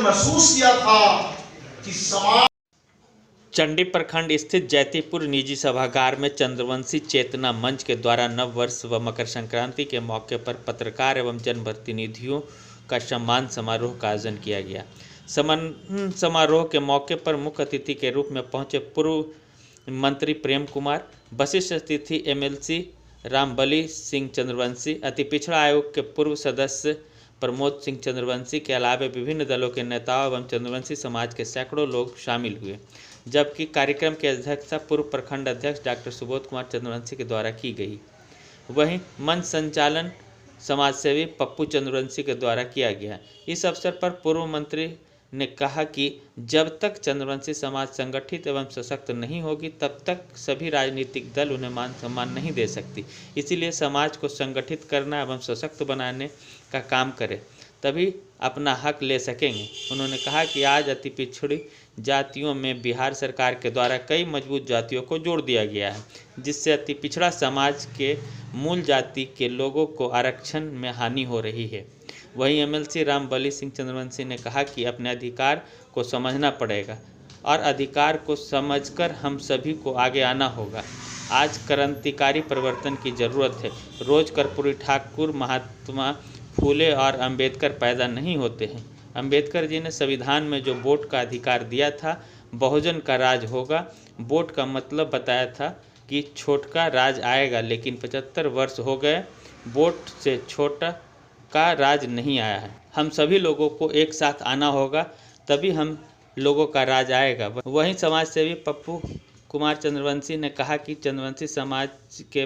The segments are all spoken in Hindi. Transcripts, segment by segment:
महसूस किया था कि समाज। चंडी प्रखंड स्थित जैतीपुर निजी सभागार में चंद्रवंशी चेतना मंच के द्वारा नव वर्ष व मकर संक्रांति के मौके पर पत्रकार एवं जनप्रतिनिधियों का सम्मान समारोह का आयोजन किया गया। सम्मान समारोह के मौके पर मुख्य अतिथि के रूप में पहुंचे पूर्व मंत्री प्रेम कुमार, विशिष्ट अतिथि एमएलसी रामबली सिंह चंद्रवंशी, अति पिछड़ा आयोग के पूर्व सदस्य प्रमोद सिंह चंद्रवंशी के अलावा विभिन्न दलों के नेताओं एवं चंद्रवंशी समाज के सैकड़ों लोग शामिल हुए। जबकि कार्यक्रम की अध्यक्षता पूर्व प्रखंड अध्यक्ष डॉक्टर सुबोध कुमार चंद्रवंशी के द्वारा की गई। वहीं मंच संचालन समाजसेवी पप्पू चंद्रवंशी के द्वारा किया गया। इस अवसर पर पूर्व मंत्री ने कहा कि जब तक चंद्रवंशी समाज संगठित एवं सशक्त नहीं होगी तब तक सभी राजनीतिक दल उन्हें मान सम्मान नहीं दे सकती। इसीलिए समाज को संगठित करना एवं सशक्त बनाने का काम करें, तभी अपना हक ले सकेंगे। उन्होंने कहा कि आज अति पिछड़ी जातियों में बिहार सरकार के द्वारा कई मजबूत जातियों को जोड़ दिया गया है, जिससे अति पिछड़ा समाज के मूल जाति के लोगों को आरक्षण में हानि हो रही है। वहीं एमएलसी रामबली सिंह चंद्रवंशी ने कहा कि अपने अधिकार को समझना पड़ेगा और अधिकार को समझकर हम सभी को आगे आना होगा। आज क्रांतिकारी परिवर्तन की ज़रूरत है। रोज कर्पूरी ठाकुर, महात्मा फूले और अंबेडकर पैदा नहीं होते हैं। अंबेडकर जी ने संविधान में जो वोट का अधिकार दिया था, बहुजन का राज होगा, वोट का मतलब बताया था कि छोटा राज आएगा, लेकिन 75 वर्ष हो गए, वोट से छोटा का राज नहीं आया है। हम सभी लोगों को एक साथ आना होगा, तभी हम लोगों का राज आएगा। वहीं समाजसेवी पप्पू कुमार चंद्रवंशी ने कहा कि चंद्रवंशी समाज के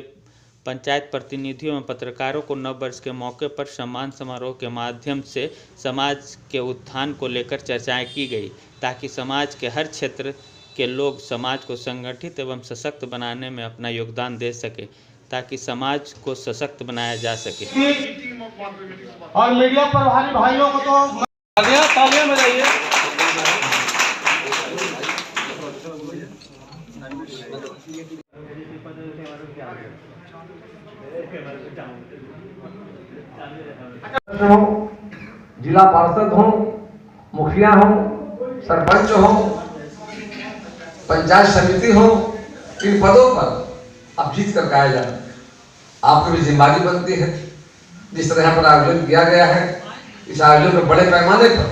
पंचायत प्रतिनिधियों एवं पत्रकारों को नव वर्ष के मौके पर सम्मान समारोह के माध्यम से समाज के उत्थान को लेकर चर्चाएं की गई, ताकि समाज के हर क्षेत्र के लोग समाज को संगठित एवं सशक्त बनाने में अपना योगदान दे सके, ताकि समाज को सशक्त बनाया जा सके। और मीडिया प्रभारी भाइयों को तो तालियां बजाइए। जिला पार्षद हो, मुखिया हो, सरपंच हो, पंचायत समिति हो, इन पदों पर अब जीत कर आया जाए, आपकी भी जिम्मेदारी बनती है। जिस तरह यहाँ पर आयोजन किया गया है, इस आयोजन में बड़े पैमाने पर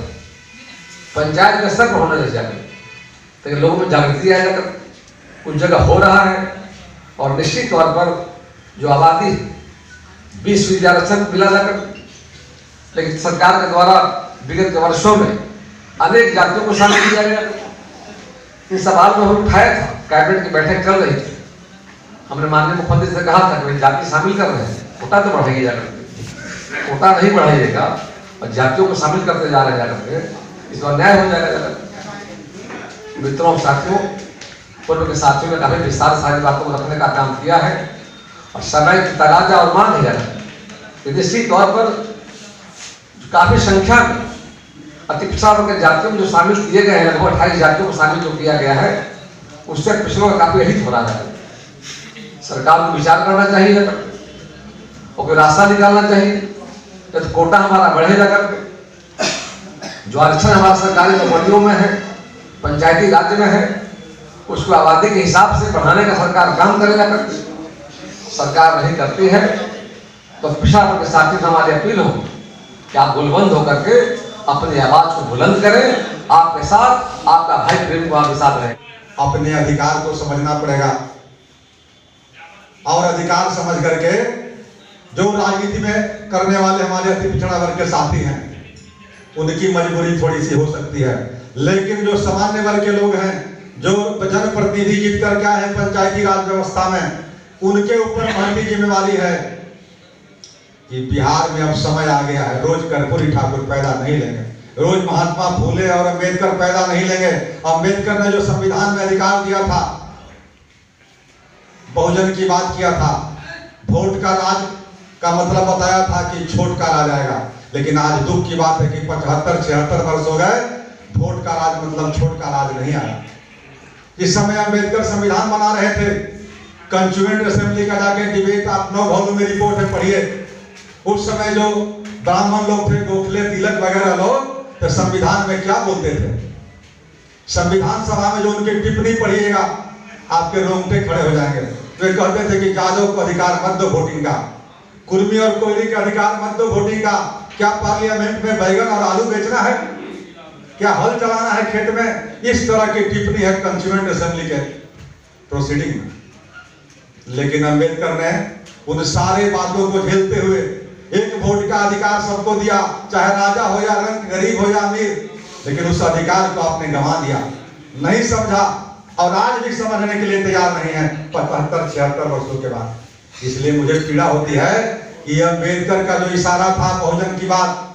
पंचायत के स्तर पर होना चाहिए, तो लोगों में जागृति आया जाकर कुछ जगह हो रहा है। और निश्चित तौर पर जो आबादी 20 आरक्षण मिला जाकर, लेकिन सरकार के द्वारा विगत के वर्षों में अनेक जातियों को शामिल किया गया। इस सवाल में हम उठाया था, कैबिनेट की बैठक चल रही थी, हमने माननीय मुख्यमंत्री से कहा था कि जाति शामिल कर रहे हैं, कोटा तो बढ़ाइए जाकर, कोटा नहीं बढ़ाइएगा और जातियों को शामिल करते जा रहे जाकर के, इस बार न्याय हो जाएगा जाकर। मित्रों, साथियों, पूर्व के साथियों ने काफी विस्तार सारी बातों को रखने का काम किया है और समय की तगाजा और मांग है जाकर। निश्चित तौर पर काफी संख्या में अति पिछड़ा वर्ग के जातियों में जो शामिल किए गए हैं, लगभग 28 जातियों को शामिल जो किया गया है, उससे पिछड़ों का काफी हित हो रहा है। सरकार को विचार करना चाहिए और कोई रास्ता निकालना चाहिए, तो कोटा हमारा बढ़े जाकर जो आरक्षण हमारा सरकारी मंडियों में है, पंचायती राज्य में है, उसको आबादी के हिसाब से बढ़ाने का सरकार काम करे जाकर। सरकार नहीं करती है तो पिछड़ा वर्ग के साथी हमारी अपील हो कि आप बुलंद होकर के अपनी आवाज को बुलंद करें। आपके साथ आपका भाई प्रेम को आपके साथ रहे। अपने अधिकार को समझना पड़ेगा और अधिकार समझ करके जो राजनीति में करने वाले हमारे अति पिछड़ा वर्ग के साथी हैं, उनकी मजबूरी थोड़ी सी हो सकती है, लेकिन जो सामान्य वर्ग के लोग हैं, जो जनप्रतिनिधि जीत कर क्या है पंचायती राज व्यवस्था में, उनके ऊपर हमारी जिम्मेवारी है कि बिहार में अब समय आ गया है, रोज कर्पूरी ठाकुर पैदा नहीं लेंगे, रोज महात्मा फूले और अंबेडकर पैदा नहीं लेंगे। अंबेडकर ने जो संविधान में अधिकार दिया था, बहुजन की बात किया था, वोट का राज का मतलब बताया था कि छोट का राज आएगा, लेकिन आज दुख की बात है कि 75-76 वर्ष हो गए, वोट का राज मतलब छोट का राज नहीं आया। इस समय अंबेडकर संविधान बना रहे थे, कंस्टिट्यूएंट असेंबली का जाके डिबेट आप 9 वॉल्यूम में रिपोर्ट है, पढ़िए। उस समय जो ब्राह्मण लोग थे, गोखले, तिलक वगैरह लोग, तो संविधान में क्या बोलते थे? संविधान सभा में जो उनकी टिप्पणी पढ़िएगा आपके रोंगटे खड़े हो जाएंगे। तो ये कहते थे कि जादव को अधिकार मत दो वोटिंग का, कुर्मी और कोयली का अधिकार मत दो वोटिंग का। क्या पार्लियामेंट में बैगन और आलू बेचना है? क्या हल चलाना है खेत में? इस तरह की टिप्पणी है कंस्टिट्यूएंट असेंबली के प्रोसीडिंग में। लेकिन अंबेडकर ने उन सारे बातों को झेलते हुए एक वोट का अधिकार सबको दिया, चाहे राजा हो या रंग, गरीब हो या अमीर, लेकिन उस अधिकार को आपने गंवा दिया, नहीं समझा और आज भी समझने के लिए तैयार नहीं है 75-76 वर्षों के बाद। इसलिए मुझे पीड़ा होती है कि अंबेडकर का जो इशारा था बहुजन की बात,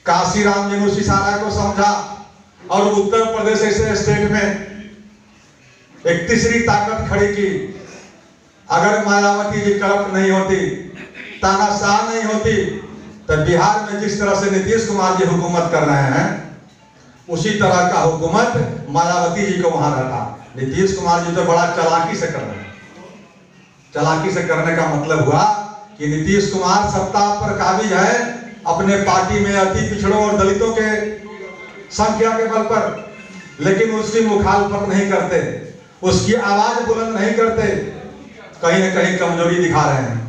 काशीराम जी ने उस इशारा को समझा और उत्तर प्रदेश ऐसे स्टेट में एक तीसरी ताकत खड़ी की। अगर मायावती जी करप्ट नहीं होती, तानाशाह नहीं होती, तो बिहार में जिस तरह से नीतीश कुमार जी हुकूमत कर रहे हैं उसी तरह का हुकूमत मायावती जी को वहां रहता। नीतीश कुमार जी तो बड़ा चालाकी से कर रहे हैं। चालाकी से करने का मतलब हुआ कि नीतीश कुमार सत्ता पर काबिज है अपने पार्टी में अति पिछड़ों और दलितों के संख्या के बल पर, लेकिन उसकी मुखालफत नहीं करते, उसकी आवाज बुलंद नहीं करते, कहीं न कहीं कमजोरी दिखा रहे हैं।